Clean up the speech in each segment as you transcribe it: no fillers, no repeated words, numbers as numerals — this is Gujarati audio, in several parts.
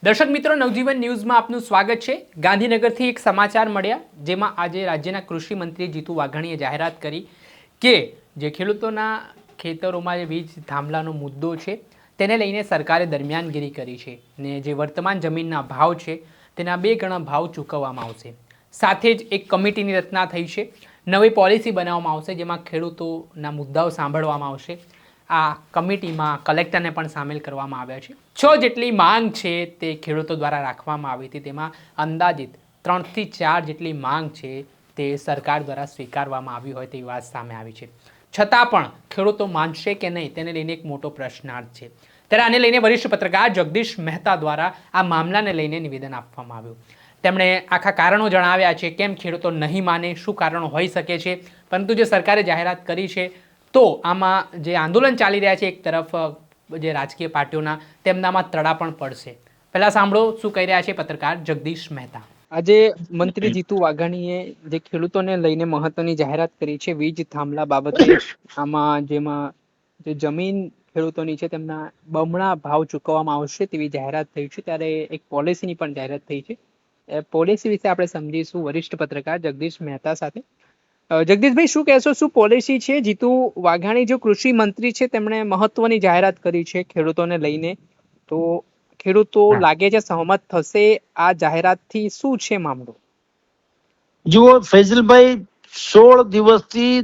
દર્શક મિત્રો, નવજીવન ન્યૂઝમાં આપનું સ્વાગત છે। ગાંધીનગરથી એક સમાચાર મળ્યા, જેમાં આજે રાજ્યના કૃષિ મંત્રી જીતુ વાઘાણીએ જાહેરાત કરી કે જે ખેડૂતોના ખેતરોમાં જે વીજ થાંભલાનો મુદ્દો છે તેને લઈને સરકારે દરમિયાનગીરી કરી છે ને જે વર્તમાન જમીનના ભાવ છે તેના 2 ગણા ભાવ ચૂકવવામાં આવશે। સાથે જ એક કમિટીની રચના થઈ છે, નવી પોલિસી બનાવવામાં આવશે જેમાં ખેડૂતોના મુદ્દાઓ સાંભળવામાં આવશે। આ કમિટીમાં કલેક્ટરને પણ સામેલ કરવામાં આવ્યા છે। 6 જેટલી માંગ છે તે ખેડૂતો દ્વારા રાખવામાં આવી હતી, તેમાં અંદાજિત 3 થી 4 જેટલી માંગ છે તે સરકાર દ્વારા સ્વીકારવામાં આવી હોય તેવી વાત સામે આવી છે। છતાં પણ ખેડૂતો માનશે કે નહીં તેને લઈને એક મોટો પ્રશ્નાર્થ છે। ત્યારે આને લઈને વરિષ્ઠ પત્રકાર જગદીશ મહેતા દ્વારા આ મામલાને લઈને નિવેદન આપવામાં આવ્યું। તેમણે આખા કારણો જણાવ્યા છે, કેમ ખેડૂતો નહીં માને, શું કારણો હોઈ શકે છે, પરંતુ જે સરકારે જાહેરાત કરી છે તો આમાં જે આંદોલન ચાલી રહ્યા છે એક તરફ જે રાજકીય પાર્ટીઓના તેમનામાં તડા પણ પડશે। પહેલા સાંભળો શું કહી રહ્યા છે પત્રકાર જગદીશ મહેતા। આજે મંત્રી જીતુ વાઘાણીએ જે ખેડૂતોને લઈને મહત્વની જાહેરાત કરી છે વીજ થાંભલા બાબતે, આમાં જેમાં જે જમીન ખેડૂતોની છે તેમના બમણા ભાવ ચૂકવવામાં આવશે તેવી જાહેરાત થઈ છે। ત્યારે એક પોલિસીની પણ જાહેરાત થઈ છે। એ પોલિસી વિશે આપણે સમજીશું વરિષ્ઠ પત્રકાર જગદીશ મહેતા સાથે। જગદીશભાઈ, શું કહેશો, શું પોલિસી છે? જીતુ વાઘાણી જો કૃષિ મંત્રી છે તેમણે મહત્વની જાહેરાત કરી છે ખેડૂતોને લઈને, તો ખેડૂતો લાગે છે સહમત થશે આ જાહેરાતથી? શું છે મામલો? જુઓ ફૈઝલભાઈ, 16 દિવસથી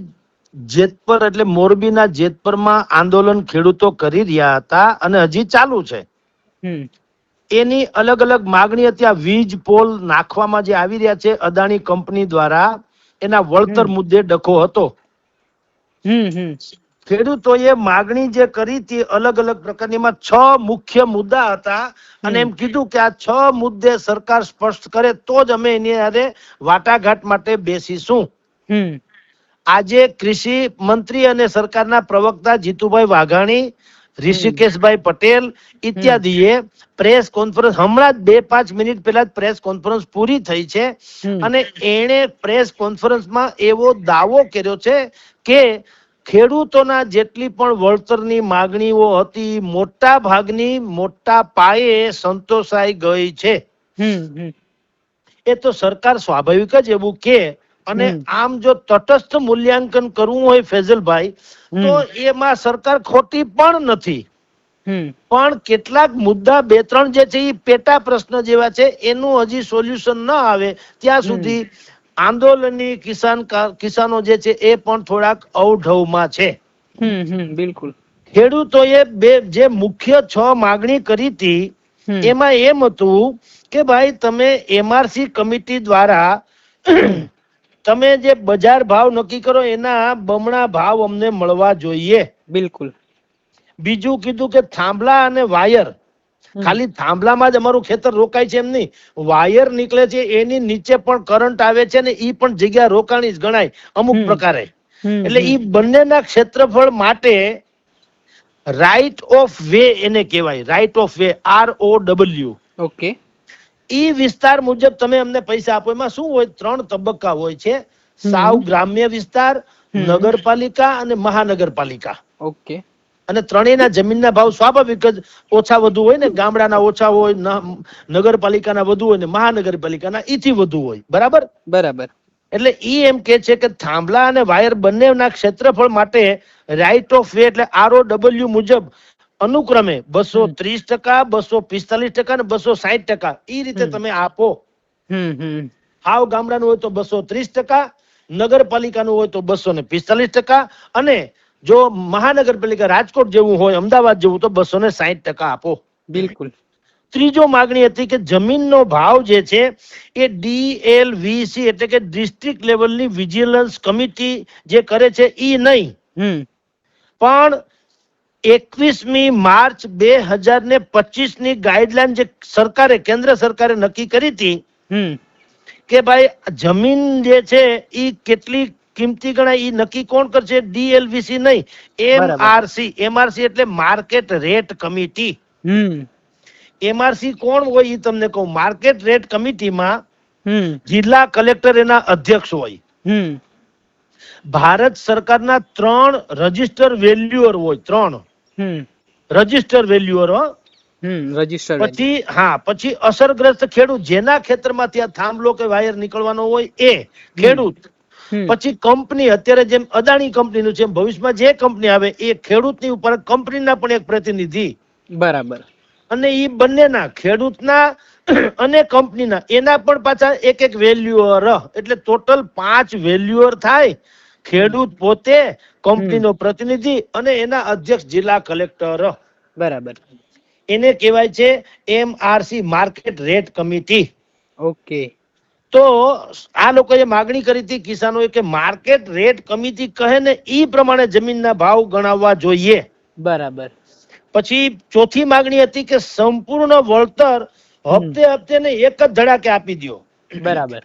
જેતપર એટલે મોરબીના જેતપરમાં આંદોલન ખેડૂતો કરી રહ્યા હતા અને હજી ચાલુ છે। એની અલગ અલગ માગણી હતી। આ વીજ પોલ નાખવામાં જે આવી રહ્યા છે અદાણી કંપની દ્વારા, એના વળતર મુદ્દે ડખો હતો। ખેડૂતોએ માગણી જે કરી હતી અલગ અલગ પ્રકારની, 6 મુખ્ય મુદ્દા હતા અને એમ કીધું કે આ 6 મુદ્દે સરકાર સ્પષ્ટ કરે તો જ અમે એની હારે વાટાઘાટ માટે બેસીશું। આજે કૃષિ મંત્રી અને સરકારના પ્રવક્તા જીતુભાઈ વાઘાણી, ઋષિકેશભાઈ પટેલ ઇત્યાદિએ પ્રેસ કોન્ફરન્સ હમણાં જ 2-5 મિનિટ પહેલા જ પ્રેસ કોન્ફરન્સ પૂરી થઈ છે અને એણે પ્રેસ કોન્ફરન્સમાં એવો દાવો કર્યો છે કે ખેડૂતોના જેટલી પણ વળતરની માગણીઓ હતી મોટા ભાગની મોટા પાયે સંતોષાઈ ગઈ છે। એ તો સરકાર સ્વાભાવિક જ એવું કે, અને આમ જો તટસ્થ મૂલ્યાંકન કરવું હોય ફૈઝલભાઈ, તો એમાં સરકાર ખોટી પણ નથી, પણ કેટલાક મુદ્દા 2-3 જે છે એ પેટા પ્રશ્ન જેવા છે, એનું હજી સોલ્યુશન ન આવે ત્યાં સુધી આંદોલનની કિસાનો જે છે એ પણ થોડાક અવઢવમાં છે। બિલકુલ, ખેડૂતોએ જે મુખ્ય 6 માગણી કરી હતી એમાં એમ હતું કે ભાઈ તમે એમઆરસી કમિટી દ્વારા તમે જે બજાર ભાવ નક્કી કરો એના બમણા ભાવ અમને મળવા જોઈએ। બિલકુલ। બીજું કીધું કે થાંભલા અને વાયર, ખાલી થાંભલામાં જ અમારું ખેતર રોકાય છે એમ નહીં, વાયર નીકળે છે એની નીચે પણ કરંટ આવે છે ને એ પણ જગ્યા રોકાણી જ ગણાય અમુક પ્રકારે। એટલે એ બંનેના ક્ષેત્રફળ માટે રાઇટ ઓફ વે એને કહેવાય, right of way, ROW। Okay. ઈ વિસ્તાર મુજબ તમે અમને પૈસા આપો। એમાં શું હોય, 3 તબક્કા હોય છે, સાવ ગ્રામ્ય વિસ્તાર, નગરપાલિકા અને મહાનગરપાલિકા। ઓકે। અને ત્રણેયના જમીનના ભાવ સ્વાભાવિક જ ઓછા વધુ હોય ને, ગામડાના ઓછા હોય, નગરપાલિકાના વધુ હોય ને મહાનગરપાલિકાના ઈથી વધુ હોય, બરાબર? બરાબર। એટલે ઈ એમ કે છે કે થાંભલા અને વાયર બંનેના ક્ષેત્રફળ માટે રાઇટ ઓફ વે એટલે ROW મુજબ અનુક્રમે 230%, 245% અને 260% ઈ રીતે તમે આપો। હાવ ગામડાનું હોય તો 230%, નગરપાલિકાનું હોય તો 245%, અને જો મહાનગરપાલિકા રાજકોટ જેવું હોય, અમદાવાદ જેવું તો 260% આપો। બિલકુલ। ત્રીજો માગણી હતી કે જમીનનો ભાવ જે છે એ DLVC એટલે કે ડિસ્ટ્રિક્ટ લેવલની વિજિલન્સ કમિટી જે કરે છે ઈ નહીં, પણ 21મી માર્ચ 2025 ની ગાઈડલાઈન જે સરકારે, કેન્દ્ર સરકારે નક્કી કરી હતી કે ભાઈ જમીન જે છે ઈ કેટલી કિંમતી ગણાય ઈ નક્કી કોણ કરશે? DLVC નહીં, MRC એટલે માર્કેટ રેટ કમિટી। MRC કોણ હોય ઈ તમને કહું। માર્કેટ રેટ કમિટીમાં જિલ્લા કલેક્ટર એના અધ્યક્ષ હોય। ભારત સરકારના 3 રજિસ્ટર વેલ્યુઅર હોય, 3 રજિસ્ટર વેલ્યુઅર, રજીસ્ટર પછી અસરગ્રસ્ત ખેડૂત જેના ખેતરમાંથી આ થાંભલો કે વાયર નીકળવાનો હોય એ ખેડૂત, પછી કંપની, અત્યારે જેમ અદાણી કંપનીનું છે ભવિષ્યમાં જે કંપની આવે એ ખેડૂતની ઉપર કંપનીના પણ એક પ્રતિનિધિ, બરાબર, અને એ બંનેના ખેડૂતના અને કંપનીના એના પણ પાછા એક એક વેલ્યુઅર, એટલે ટોટલ 5 વેલ્યુઅર થાય. ખેડૂત પોતે, કંપનીનો પ્રતિનિધિ અને એના અધ્યક્ષ જિલ્લા કલેક્ટર, બરાબર, એને કહેવાય છે MRC, market rate committee. Okay. તો આ લોકોએ માગણી કરી હતી કિસાનોએ કે માર્કેટ રેટ કમિટી કહે ને ઈ પ્રમાણે જમીનના ભાવ ગણાવવા જોઈએ. બરાબર. પછી ચોથી માગણી હતી કે સંપૂર્ણ વળતર હપ્તે ને એક જ ધડાકે આપી દો. બરાબર.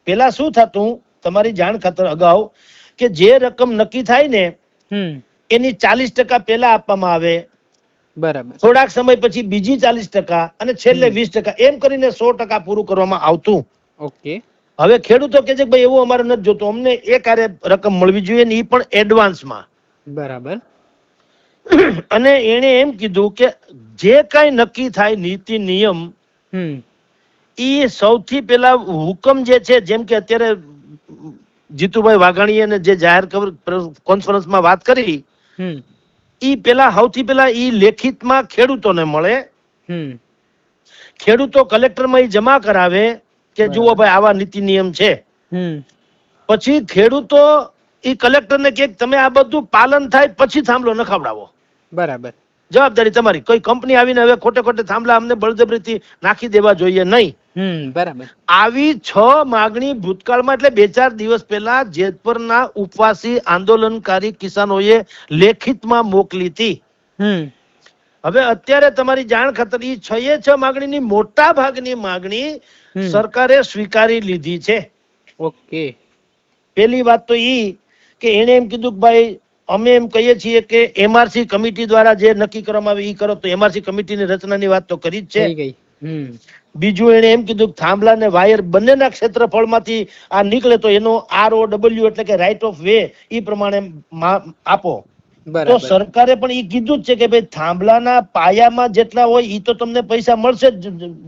પેલા શું થતું, તમારી જાણ ખાતર અગાઉ, કે જે રકમ નક્કી થાય ને એની 40% પેલા આપવામાં આવે, બરાબર, થોડાક સમય પછી બીજી 40% અને છેલ્લે 20%, એમ કરીને 100% પૂરું કરવામાં આવતું. ઓકે. હવે ખેડૂતો કે છે કે ભાઈ એવું અમારે નથી જોતું, અમને એક આરે રકમ મળવી જોઈએ ને એ પણ એડવાન્સમાં. બરાબર. અને એને એમ કીધું કે જે કઈ નક્કી થાય નીતિ નિયમ, ઈ સૌથી પેલા હુકમ જે છે, જેમ કે અત્યારે જીતુભાઈ વાઘાણીએ જે જાહેર કોન્ફરન્સમાં વાત કરી, ઈ પેલા સૌથી પેલા ઈ લેખિતમાં ખેડૂતોને મળે, ખેડૂતો કલેક્ટરમાં ઈ જમા કરાવે કે જુઓ ભાઈ આવા નીતિ નિયમ છે. પછી ખેડૂતો ઈ કલેક્ટરને કહે તમે આ બધું પાલન થાય પછી થાંભલો નખાવડાવો. બરાબર. જવાબદારી તમારી. કોઈ કંપની આવીને હવે ખોટે ખોટે થાંભલા અમને બળજબરીથી નાખી દેવા જોઈએ નહીં. બરાબર. આવી 6 માગણી ભૂતકાળમાં, એટલે 2-4 દિવસ પહેલા જેતપુરના ઉપવાસી આંદોલનકારી કિસાનોએ લેખિતમાં મોકલી હતી. હવે અત્યારે તમારી જાણ ખાતર ઈ 6 માગણીની મોટા ભાગની માગણી સરકારે સ્વીકારી લીધી છે. ઓકે. પેલી વાત તો ઈ કે એને એમ કીધું કે ભાઈ અમે એમ કહીએ છીએ કે MRC કમિટી દ્વારા જે નક્કી કરવામાં આવે ઈ કરો, તો MRC કમિટીની રચનાની વાત તો કરી જ છે. બીજું એને એમ કીધું થાંભલા ને વાયર બંનેના ક્ષેત્રફળમાંથી આ નીકળે તો એનો ROW એટલે કે રાઇટ ઓફ વે ઈ પ્રમાણે આપો. તો સરકારે પણ ઈ કીધું જ છે કે ભાઈ થાંભલાના પાયામાં જેટલા હોય ઈ તો તમને પૈસા મળશે જ,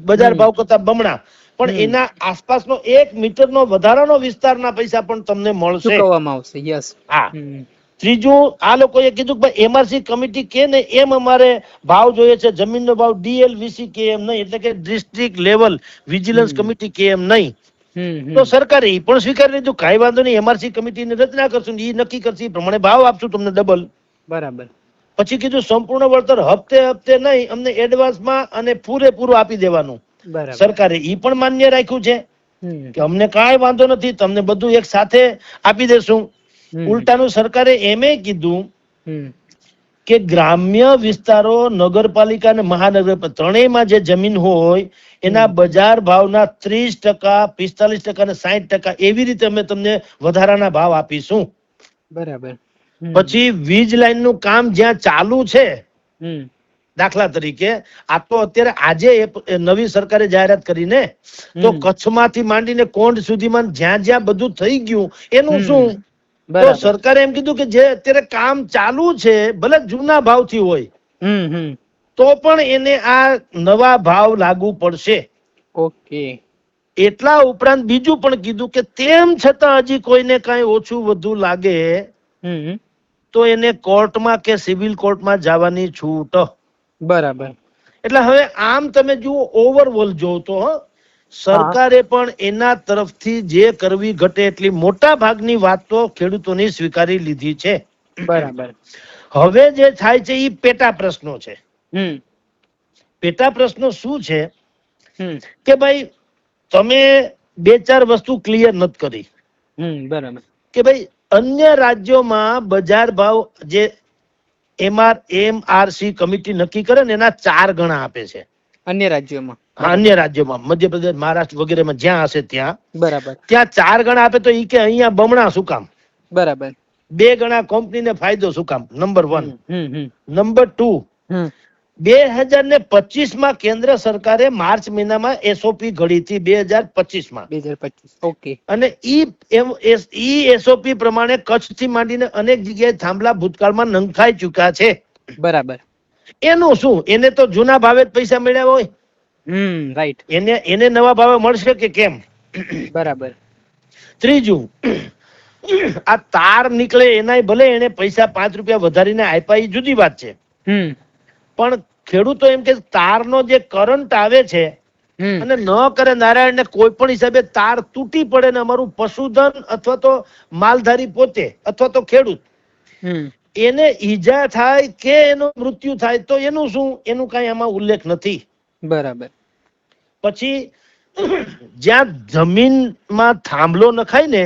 બજાર ભાવ કરતા બમણા, પણ એના આસપાસનો 1 મીટરનો વધારાનો વિસ્તારના પૈસા પણ તમને મળશે. હા. ત્રીજું, આ લોકોએ કીધું કે ભાઈ MRC કમિટી કે ને એમ અમારે ભાવ જોઈએ છે, જમીનનો ભાવ DLVC કે એમ નહીં, એટલે કે ડિસ્ટ્રિક્ટ લેવલ વિજિલન્સ કમિટી કે એમ નહીં. તો સરકારે એ પણ સ્વીકારી લીધું, કાંઈ વાંધો નહીં, MRC કમિટીની રચના કરશું, એ નક્કી કરશે, એ પ્રમાણે ભાવ આપશું તમને ડબલ. બરાબર. પછી કીધું સંપૂર્ણ વળતર હપ્તે નહીં, અમને એડવાન્સમાં અને પૂરેપૂરું આપી દેવાનું. સરકારે એ પણ માન્ય રાખ્યું છે કે અમને કાંઈ વાંધો નથી, તમને બધું એક સાથે આપી દેશું. ઉલટાનું સરકારે એમે કીધું કે ગ્રામ્ય વિસ્તારો, નગરપાલિકા અને મહાનગરપાલિકા ત્રણેયમાં જે જમીન હોય એના બજાર ભાવના 30%, 45% અને 60% એવી રીતે અમે તમને વધારાના ભાવ આપીશું. બરાબર. પછી વીજ લાઈન નું કામ જ્યાં ચાલુ છે, દાખલા તરીકે આ તો અત્યારે આજે નવી સરકારે જાહેરાત કરીને, તો કચ્છમાંથી માંડીને કોંઢ સુધીમાં જ્યાં જ્યાં બધું થઈ ગયું એનું શું, તો સરકારે એમ કીધું કે જે અત્યારે કામ ચાલુ છે ભલે જૂના ભાવથી હોય તો પણ એને આ નવા ભાવ લાગુ પડશે. ઓકે. એટલા ઉપરાંત બીજું પણ કીધું કે તેમ છતાં હજી કોઈને કાંઈ ઓછું વધુ લાગે તો એને કોર્ટમાં કે સિવિલ કોર્ટમાં જવાની છૂટ. બરાબર. એટલે હવે આમ તમે જુઓ, ઓવરઓલ જો તો સરકારે પણ એના તરફથી જે કરવી ઘટે એટલી મોટા ભાગની વાત તો ખેડૂતોની સ્વીકારી લીધી છે. બરાબર. હવે જે થાય છે એ પેટા પ્રશ્નો છે. પેટા પ્રશ્નો શું છે કે ભાઈ તમે 2-4 વસ્તુ ક્લિયર નથી કરી. બરાબર. કે ભાઈ અન્ય રાજ્યોમાં બજાર ભાવ જે MRC કમિટી નક્કી કરે ને એના 4 ગણા આપે છે અન્ય રાજ્યોમાં. અન્ય રાજ્યોમાં મધ્યપ્રદેશ, મહારાષ્ટ્ર વગેરેમાં જ્યાં હશે ત્યાં. બરાબર. ત્યાં 4 ગણા આપે તો ઈ કે અહીંયા બમણા શું કામ. બરાબર. 2 ગણા કંપનીને ફાયદો શું કામ, નંબર 1. નંબર 2, 2025 માં કેન્દ્ર સરકારે માર્ચ મહિનામાં SOP ઘડી હતી 2025 માં. 2025. ઓકે. અને ઈ SOP પ્રમાણે કચ્છ થી માંડીને અનેક જગ્યાએ થાંભલા ભૂતકાળમાં નંખાઈ ચૂક્યા છે. બરાબર. એનું શું, એને તો જૂના ભાવે જ પૈસા મળ્યા હોય, રાઈટ, એને નવા ભાવે મળશે કે કેમ? બરાબર. ત્રીજું, આ તાર નીકળે એનાય ભલે એને પૈસા 5 રૂપિયા વધારીને આપ્યા એ જુદી વાત છે, પણ ખેડૂતો એમ કે તારનો જે કરંટ આવે છે અને ન કરે નારાયણ ને કોઈ પણ હિસાબે તાર તૂટી પડે ને અમારું પશુધન અથવા તો માલધારી પોતે અથવા તો ખેડૂત એને ઈજા થાય કે એનું મૃત્યુ થાય તો એનું શું, એનું કઈ આમાં ઉલ્લેખ નથી. બરાબર. પછી જ્યાં જમીનમાં થાંભલો નખાય ને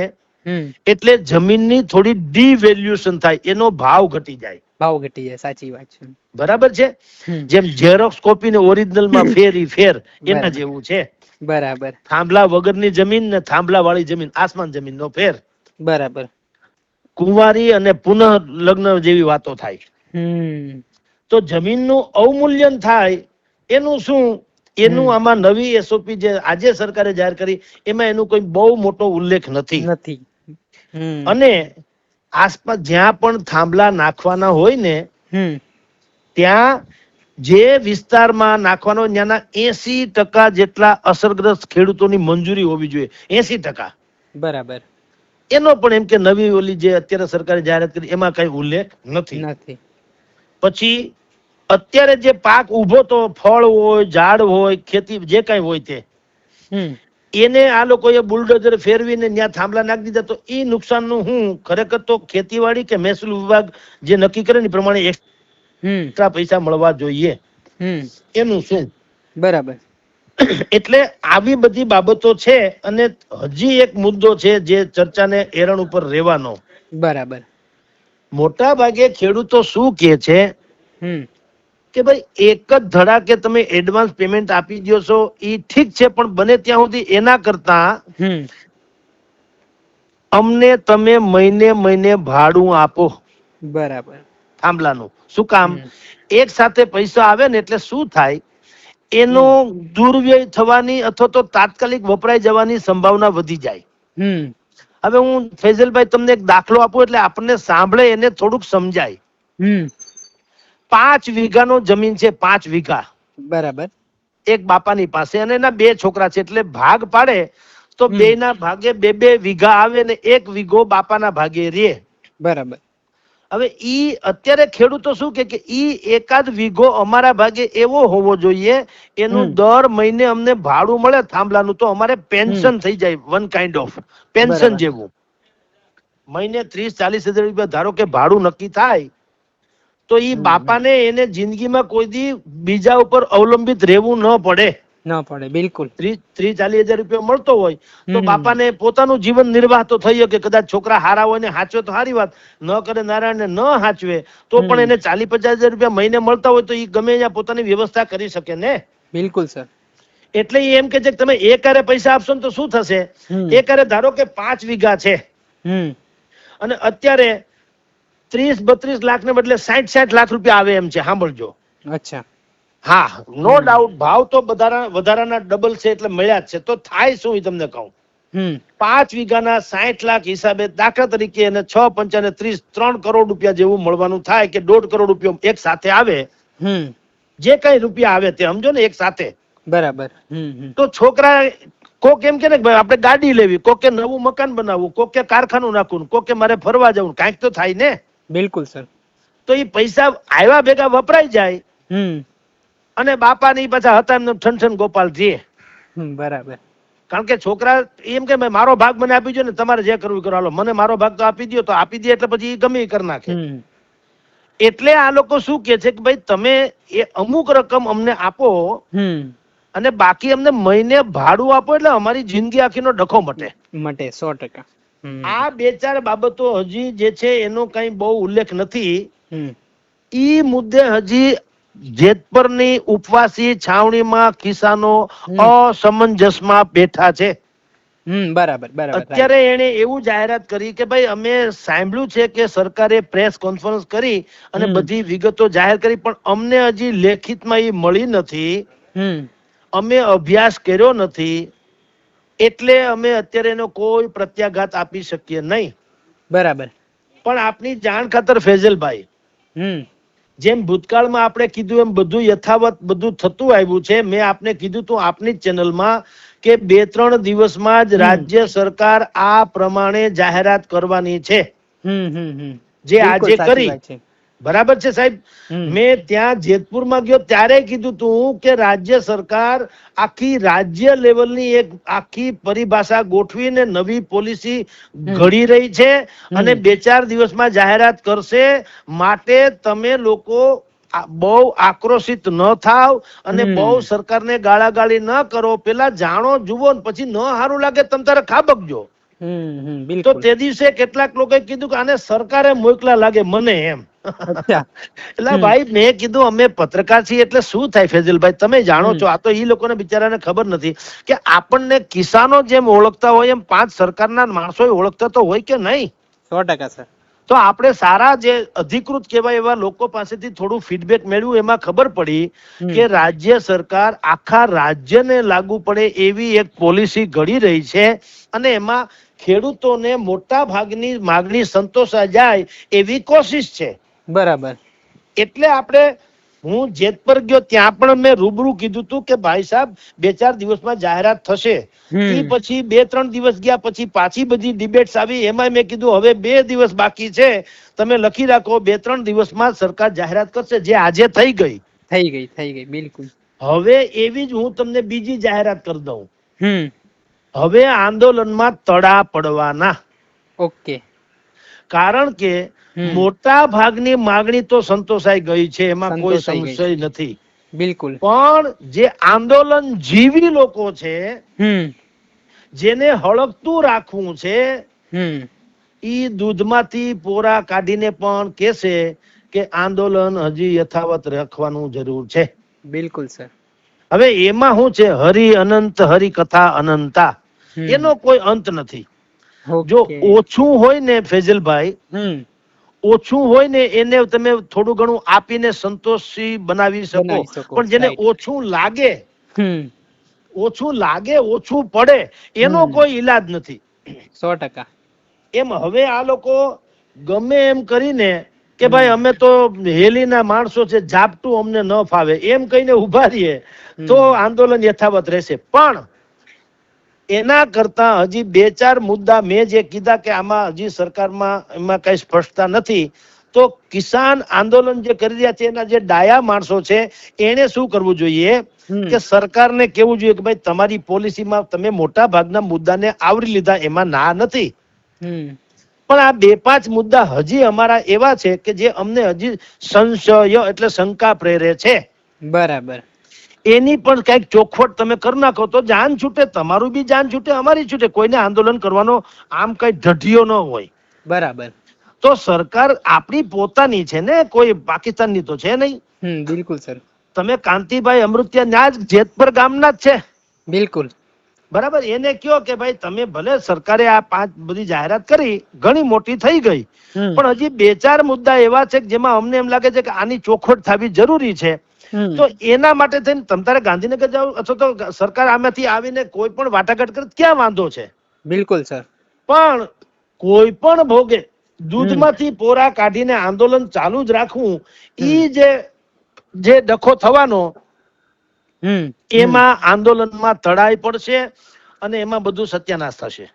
એટલે જમીનની થોડી ડિવેલ્યુએશન થાય, એનો ભાવ ઘટી જાય. સાચી વાત છે. બરાબર છે. જેમ ઝેરોક્સ કોપી ને ઓરિજિનલ માં ફેર એના જેવું છે. બરાબર. થાંભલા વગરની જમીન ને થાંભલા વાળી જમીન આસમાન જમીન નો ફેર. બરાબર. કુંવારી અને પુનઃ લગ્ન જેવી વાતો થાય. તો જમીનનું અવમૂલ્યન થાય એનું શું, એનું આમાં નવી એસઓપી જે આજે સરકારે જાહેર કરી એમાં એનું કોઈ બહુ મોટો ઉલ્લેખ નથી. અને આસપાસ જ્યાં પણ થાંભલા નાખવાના હોય ને ત્યાં જે વિસ્તારમાં નાખવાનો ત્યાંના 80% જેટલા અસરગ્રસ્ત ખેડૂતોની મંજૂરી હોવી જોઈએ. 80%. બરાબર. એનો પણ એમ કે નવી ઓલી જે અત્યારે સરકારે જાહેરાત કરી એમાં કઈ ઉલ્લેખ નથી. પછી અત્યારે જે પાક ઉભો તો ફળ હોય, ઝાડ હોય, ખેતી જે કઈ હોય તે એને આ લોકોએ બુલડોઝર ફેરવીને ત્યાં થાંભલા નાખી દીધા તો એ નુકસાનનું હું ખરેખર તો ખેતીવાડી કે મહેસૂલ વિભાગ જે નક્કી કરે ને પ્રમાણે એક્સ્ટ્રા પૈસા મળવા જોઈએ. એનું શું? બરાબર. એટલે આવી બધી બાબતો છે. અને હજી એક મુદ્દો છે જે ચર્ચાને એરણ ઉપર રહેવાનો. બરાબર. મોટા ભાગે ખેડૂતો શું કે છે કે ભાઈ એક જ ધડાકે તમે એડવાન્સ પેમેન્ટ આપી દો છો એ ઠીક છે, પણ બને ત્યાં સુધી એના કરતા અમને તમે મહિને ભાડું આપો. બરાબર. થાંભલાનું શું કામ? એક સાથે પૈસા આવે ને એટલે શું થાય, એનો દુર્વ્યય થવાની અથવા તો તાત્કાલિક વપરાઈ જવાની સંભાવના વધી જાય. હવે હું ફૈઝલભાઈ તમને એક દાખલો આપું એટલે આપણને સાંભળે એને થોડુંક સમજાય. 5 વીઘાનો જમીન છે, 5 વીઘા. બરાબર. એક બાપાની પાસે અને એના 2 છોકરા છે, એટલે ભાગ પાડે તો 2 ના ભાગે 2 વીઘા આવે ને 1 વીઘો બાપાના ભાગે રે. બરાબર. હવે ઈ અત્યારે ખેડૂતો શું કે ઈ એકાદ વીઘો અમારા ભાગે એવો હોવો જોઈએ એનું દર મહિને અમને ભાડું મળે થાંભલાનું તો અમારે પેન્શન થઈ જાય, વન કાઇન્ડ ઓફ પેન્શન જેવું. મહિને 30-40 હજાર રૂપિયા ધારો કે ભાડું નક્કી થાય તો ઈ બાપાને એને જિંદગીમાં કોઈ દી બીજા ઉપર અવલંબિત રહેવું ન પડે. બિલકુલ. 30-40 હજાર રૂપિયા મળતો હોય તો બાપાને પોતાનું જીવન નિર્વાહ તો થઈ શકે. કદાચ છોકરા હારા હોય ને હાચવે તો સારી વાત, ન કરે નારાયણ ને ન હાચવે તો પણ એને 40-50 હજાર રૂપિયા મહિને મળતા હોય તો એ ગમે ત્યાં પોતાની વ્યવસ્થા કરી શકે ને. બિલકુલ સર. એટલે એમ કે છે કે તમે એકારે પૈસા આપશો ને તો શું થશે, એકારે ધારો કે 5 વીઘા છે અને અત્યારે 30-32 લાખ ને બદલે 60-60 લાખ રૂપિયા આવે એમ છે. સાંભળજો. અચ્છા. હા, નો ડાઉટ ભાવ તો વધારાના ડબલ છે એટલે મળ્યા જ છે. તો થાય શું એ તમને કહું. 5 વીઘાના 60 લાખ હિસાબે દાખલા તરીકે એને 6 પંચાને 30 3 કરોડ રૂપિયા જેવું મળવાનું થાય કે 1.5 કરોડ રૂપિયા એક સાથે આવે. જે કઈ રૂપિયા આવે તે સમજો ને એક સાથે. બરાબર. તો છોકરા કોક એમ કે ને ભાઈ આપણે ગાડી લેવી, કોકે નવું મકાન બનાવવું, કોકે કારખાનું નાખવું, કોકે મારે ફરવા જવું, કાંઈક તો થાય ને. બિલકુલ સર. તો એ પૈસા આવ્યા ભેગા વપરાઈ જાય અને બાપા ની પાછા હતા એમને ઠન ગોપાલ રે. બરાબર. કારણ કે છોકરા એમ કે મારો ભાગ મને આપી દો ને, તમારે જે કરવું કરો, હાલો મને મારો ભાગ તો આપી દો, તો આપી દે એટલે પછી ગમે કરી નાખે. એટલે આ લોકો શું કે છે કે ભાઈ તમે એ અમુક રકમ અમને આપો અને બાકી અમને મહિને ભાડું આપો એટલે અમારી જિંદગી આખીનો ડખો મટે. 100%. આ 2-4 બાબતો હજી જે છે એનો કઈ બહુ ઉલ્લેખ નથી. ઈ મુદ્દે હજી જેતપરની ઉપવાસી છાવણીમાં કિસાનો અસમંજસમાં બેઠા છે. બરાબર. અત્યારે એને એવું જાહેરાત કરી કે ભાઈ અમે સાંભળ્યું છે કે સરકારે પ્રેસ કોન્ફરન્સ કરી અને બધી વિગતો જાહેર કરી, પણ અમને હજી લેખિતમાં એ મળી નથી, અમે અભ્યાસ કર્યો નથી, એટલે અમે અત્યારે એનો કોઈ પ્રત્યાઘાત આપી શકીએ નહીં. બરાબર. પણ આપની જાણ ખાતર ફેઝલભાઈ, જેમ ભૂતકાળમાં આપણે કીધું એમ બધું યથાવત બધું થતું આવ્યું છે. મેં આપને કીધું તું આપની જ ચેનલમાં કે 2-3 દિવસમાં જ રાજ્ય સરકાર આ પ્રમાણે જાહેરાત કરવાની છે, જે આજે કરી. બરાબર છે સાહેબ. મેં ત્યાં જેતપુરમાં ગયો ત્યારે કીધું તું કે રાજ્ય સરકાર આખી રાજ્ય લેવલની એક આખી પરિભાષા ગોઠવીને નવી પોલિસી ઘડી રહી છે અને 2-4 દિવસમાં જાહેરાત કરશે. માટે તમે લોકો બહુ આક્રોશિત ન થાવ અને બહુ સરકારને ગાળાગાળી ન કરો. પેલા જાણો જુઓ ને પછી ન સારું લાગે તમ તારે ખાબકજો. તો તે દિવસે કેટલાક લોકોએ કીધું કે આને સરકારે મોકલા લાગે મને એમ. એટલે ભાઈ મેં કીધું અમે પત્રકાર છીએ એટલે શું થાય ફેજલભાઈ, તમે જાણો છો. આ તો ઈ લોકોને બિચારાને ખબર નથી કે આપણને કિસાનો જેમ ઓળખતા હોય એમ 5 સરકારના માણસો ઓળખતા તો હોય કે નહીં. 100% સર. તો આપણે સારા જે અધિકૃત કહેવાય એવા લોકો પાસેથી થોડું ફીડબેક મેળવ્યું. એમાં ખબર પડી કે રાજ્ય સરકાર આખા રાજ્યને લાગુ પડે એવી એક પોલિસી ઘડી રહી છે અને એમાં ખેડૂતોને મોટા ભાગની માંગણી સંતોષાઈ જાય એવી કોશિશ છે. બરાબર. એટલે આપણે હું જેતપર ગયો ત્યાં પણ મેં રૂબરૂ કીધું હતું કે ભાઈ સાહેબ 2-4 દિવસમાં જાહેરાત થશે. એ પછી 2-3 દિવસ ગયા પછી પાછી બધી ડિબેટ્સ આવી. એમાં મેં કીધું હવે 2 દિવસ બાકી છે, તમે લખી રાખો 2-3 દિવસમાં સરકાર જાહેરાત કરશે, જે આજે થઈ ગઈ. બિલકુલ. હવે એવી જ હું તમને બીજી જાહેરાત કરી દઉં. હવે આંદોલનમાં તડા પડવાના. ઓકે. કારણ કે મોટા ભાગની માંગણી તો સંતોષાઈ ગઈ છે, એમાં કોઈ સંશય નથી. બિલકુલ. પણ જે આંદોલન જીવી લોકો છે, જેને હળગતું રાખવું છે, ઈ દૂધમાંથી પોરા કાઢીને પણ કહેશે કે આંદોલન હજી યથાવત રાખવાનું જરૂર છે. બિલકુલ સર. હવે એમાં શું છે, હરિ અનંત હરિ કથા અનંતા, એનો કોઈ અંત નથી. જો ઓછું હોય ને ફેજલભાઈ, ઓછું હોય ને એને તમે થોડું ઘણું આપીને સંતોષી બનાવી શકો. પણ જેને ઓછું લાગે ઓછું પડે એનો કોઈ ઈલાજ નથી. 100%. એમ હવે આ લોકો ગમે એમ કરીને કે ભાઈ અમે તો હેલીના માણસો છે, ઝાપટું અમને ન ફાવે એમ કહીને ઉભા રહીએ તો આંદોલન યથાવત રહેશે. પણ એના કરતા હજી 2-4 મુદ્દા મેં જે કીધા કે આમાં હજી સરકારમાં એમાં કઈ સ્પષ્ટતા નથી. તો કિસાન આંદોલન જે કરી રહ્યા છે એના જે ડાયા માણસો છે એને શું કરવું જોઈએ કે સરકારને કેવું જોઈએ કે ભાઈ તમારી પોલિસીમાં તમે મોટા ભાગના મુદ્દાને આવરી લીધા, એમાં ના નથી. પણ આ 2-5 મુદ્દા હજી અમારા એવા છે કે જે અમને હજી સંશય એટલે શંકા પ્રેરે છે. બરાબર. એની પણ કઈક ચોખવટ તમે કરી નાખો તો જાન છૂટે, તમારું બી જાન છૂટે, અમારી છૂટે. કોઈને આંદોલન કરવાનો આમ કઈ ઢઢિયો ન હોય. બરાબર. તો સરકાર આપણી પોતાની છે ને, કોઈ પાકિસ્તાનની તો છે નહીં. બિલકુલ સર. તમે કાંતિભાઈ અમૃતિયા ના જ જેતપર ગામના જ છે. બિલકુલ. બરાબર. એને કયો કે ભાઈ તમે ભલે સરકારે આ 5 બધી જાહેરાત કરી, ઘણી મોટી થઈ ગઈ, પણ હજી 2-4 મુદ્દા એવા છે કે જેમાં અમને એમ લાગે છે કે આની ચોખવટ થવી જરૂરી છે. તો એના માટે થઈને તમ તારે ગાંધીનગર જાવ અથવા તો સરકાર આમાંથી આવીને કોઈ પણ વાટાઘાટ કરે ક્યાં વાંધો છે. બિલકુલ સર. પણ કોઈ પણ ભોગે દૂધમાંથી પોરા કાઢીને આંદોલન ચાલુ જ રાખવું, ઈ જે ડખો થવાનો એમાં આંદોલનમાં તડાઈ પડશે અને એમાં બધું સત્યાનાશ થશે.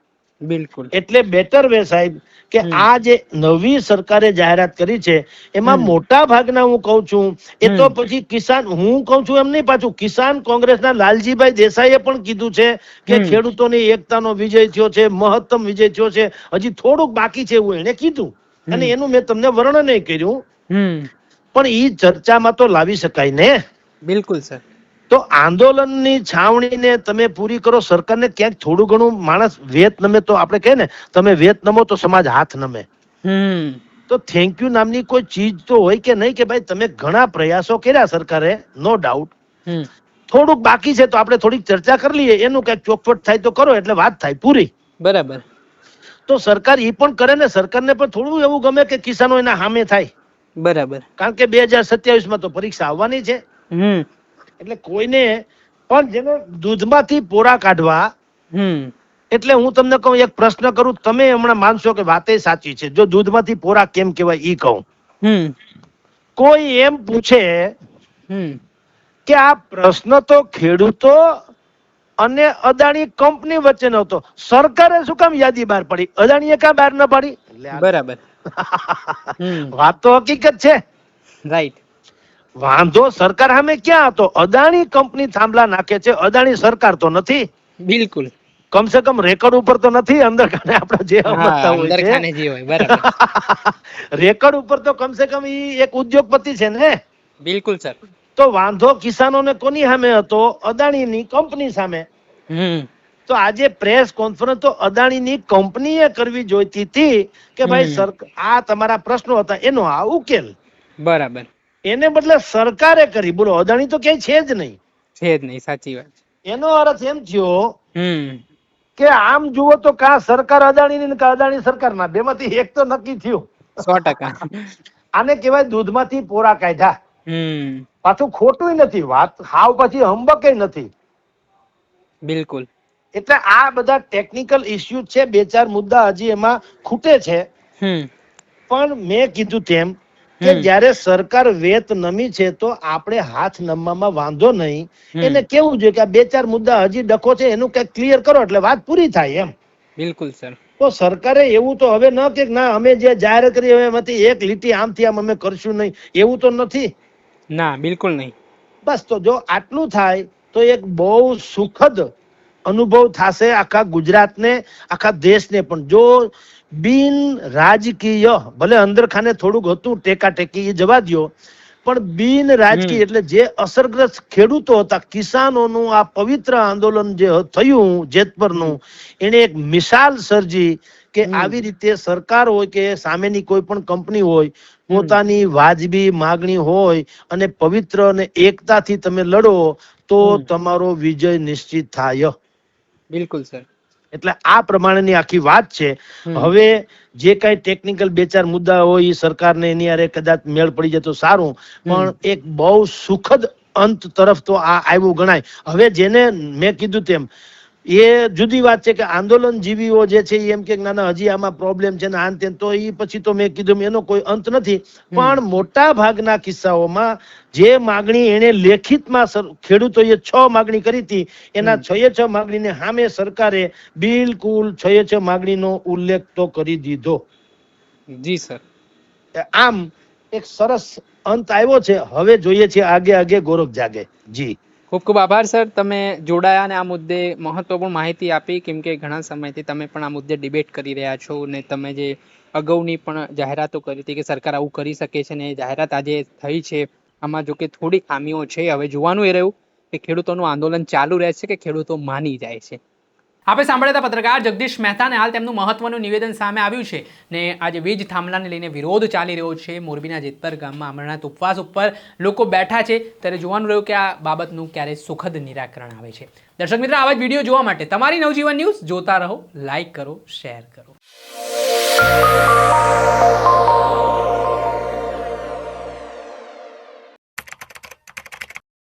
બિલકુલ. એટલે બેટર વે સાહેબ કે આ જે નવી સરકારે જાહેરાત કરી છે એમાં મોટા ભાગના હું કઉ છું એ તો પછી કિસાન, હું કઉ છું એમ નહીં, પાછું કિસાન કોંગ્રેસના લાલજીભાઈ દેસાઈએ પણ કીધું છે કે ખેડૂતોની એકતાનો વિજય થયો છે, મહત્તમ વિજય થયો છે, હજી થોડુંક બાકી છે એવું એને કીધું. અને એનું મેં તમને વર્ણન કર્યું. પણ ઈ ચર્ચામાં તો લાવી શકાય ને. બિલકુલ સર. તો આંદોલનની છાવણીને તમે પૂરી કરો. સરકારને ક્યાંક થોડું ઘણું માણસ વેત નમે તો આપણે કહે ને, તમે વેત નમો તો સમાજ હાથ નમે. તો થેન્ક યુ નામની કોઈ ચીજ તો હોય કે નહીં કે ભાઈ તમે ઘણા પ્રયાસો કર્યા સરકારે, નો ડાઉટ. થોડુંક બાકી છે તો આપણે થોડીક ચર્ચા કરી લઈએ, એનું કઈક ચોખવટ થાય તો કરો એટલે વાત થાય પૂરી. બરાબર. તો સરકાર એ પણ કરે ને, સરકારને પણ થોડું એવું ગમે કે કિસાનો એના સામે થાય. બરાબર. કારણ કે 2027માં તો પરીક્ષા આવવાની છે. એટલે કોઈને પણ જેને દૂધમાંથી પોરા કાઢવા, એટલે હું તમને કહું, એક પ્રશ્ન કરું, તમે હમણાં માનશો કે વાતે સાચી છે. જો દૂધમાંથી પોરા કેમ કહેવાય ઈ કહું. કોઈ એમ પૂછે હમ કે આ પ્રશ્ન તો ખેડૂતો અને અદાણી કંપની વચ્ચેનો હતો, સરકારે શું કામ યાદી બહાર પાડી, અદાણીએ કાં બહાર ન પાડી? એટલે આ બરાબર. હમ વાત તો હકીકત છે. રાઈટ. વાંધો સરકાર સામે ક્યાં હતો? અદાણી કંપની થાંભલા નાખે છે, અદાણી સરકાર તો નથી. બિલકુલ. કમસે કમ રેકર્ડ ઉપર તો નથી, અંદર ખાને આપણે જે હા, સમજતા અંદર હોય ખાને જે હોય. બરાબર. છે રેકર્ડ ઉપર તો કમસે કમ ઈ એક ઉદ્યોગપતિ છે ને. બિલકુલ સર. તો વાંધો કિસાનોને કોની સામે હતો? અદાણીની કંપની સામે. હમ તો આજે પ્રેસ કોન્ફરન્સ તો અદાણીની કંપનીએ કરવી જોઈતી હતી કે ભાઈ આ તમારા પ્રશ્નો હતા એનો આ ઉકેલ. બરાબર. એને બદલે સરકારે કરી. બોલો, અદાણી તો ક્યાંય છે જ નહીં. છે જ નહીં, સાચી વાત છે. એનો અર્થ એમ થયો હમ કે આમ જુઓ તો કા સરકાર અદાણીની ને કા અદાણી સરકારના, બેમાંથી એક તો નક્કી થયું. 100%. આને કહેવાય દૂધમાંથી પોરા કાઢ્યા. હમ પાછું ખોટું નથી, વાત હાવ પછી હંબકે નથી. બિલકુલ. એટલે આ બધા ટેકનિકલ ઇસ્યુ છે, બે ચાર મુદ્દા હજી એમાં ખૂટે છે. હમ પણ મેં કીધું તેમ કે જ્યારે સરકાર વેત નમી છે તો આપણે હાથ નમવામાં વાંધો નહીં. એને કેવું જોઈએ કે આ બે ચાર મુદ્દા હજી ડખો છે, એનું કઈક ક્લિયર કરો એટલે વાત પૂરી થાય એમ. બિલકુલ સર. તો સરકારે એવું તો હવે ન કે ના અમે જે જાહેરાત કરી હવે એમાંથી એક લીટી આમથી આમ અમે કરશું નહીં, એવું તો નથી. ના, બિલકુલ નહીં. બસ, તો જો આટલું થાય તો એક બહુ સુખદ અનુભવ થશે આખા ગુજરાતને, આખા દેશને. પણ જો બિન રાજકીય, ભલે અંદર ખાને થોડુંક હતું ટેકા ટેકી, એ જવા દ્યો, પણ બિન રાજકીય એટલે જે અસરગ્રસ્ત ખેડૂતો હતા, કિસાનોનું આ પવિત્ર આંદોલન જે થયું જેતપરનું, એને એક મિસાલ સર્જી કે આવી રીતે સરકાર હોય કે સામેની કોઈ પણ કંપની હોય, પોતાની વાજબી માગણી હોય અને પવિત્ર અને એકતાથી તમે લડો તો તમારો વિજય નિશ્ચિત થાય. બિલકુલ સર. એટલે આ પ્રમાણેની આખી વાત છે. હવે જે કઈ ટેકનિકલ બે ચાર મુદ્દા હોય એ સરકારને એની હારે કદાચ મેળ પડી જાય તો સારું, પણ એક બહુ સુખદ અંત તરફ તો આ આવ્યું ગણાય. હવે જેને મેં કીધું તેમ એ જુદી વાત છે કે આંદોલન જીવીઓ જે છે એમ કે ના ના હજી આમાં પ્રોબ્લેમ છે ને આન તેન, તો એ પછી તો મેં કીધું એનો કોઈ અંત નથી. પણ મોટા ભાગના કિસ્સાઓમાં જે માગણી એને લેખિતમાં ખેડૂતોએ 6 માગણી કરી હતી, એના 6 માગણીને સામે સરકારે બિલકુલ 6 માગણીનો ઉલ્લેખ તો કરી દીધો. જી સર. આમ એક સરસ અંત આવ્યો છે. હવે જોઈએ છે આગે આગે ગોરખ જાગે. જી, ખૂબ ખૂબ આભાર સર, તમે જોડાયા અને આ મુદ્દે મહત્વપૂર્ણ માહિતી આપી. કેમ કે ઘણા સમયથી તમે પણ આ મુદ્દે ડિબેટ કરી રહ્યા છો અને તમે જે અગાઉની પણ જાહેરાતો કરી હતી કે સરકાર આવું કરી શકે છે ને જાહેરાત આજે થઈ છે, આમાં જો કે થોડી ખામીઓ છે. હવે જોવાનું એ રહ્યું કે ખેડૂતોનું આંદોલન ચાલુ રહેશે કે ખેડૂતો માની જાય છે. આપણે સાંભળ્યા હતા પત્રકાર જગદીશ મહેતાને. હાલ તેમનું મહત્વનું નિવેદન સામે આવ્યું છે ને આજે વીજ થાંભલાને લઈને વિરોધ ચાલી રહ્યો છે. મોરબીના જેતપર ગામમાં અમરનાથ ઉપવાસ ઉપર લોકો બેઠા છે, ત્યારે જોવાનું રહ્યું કે આ બાબતનું ક્યારે સુખદ નિરાકરણ આવે છે. દર્શક મિત્રો, આવા જ વિડીયો જોવા માટે તમારી નવજીવન ન્યૂઝ જોતા રહો, લાઈક કરો, શેર કરો.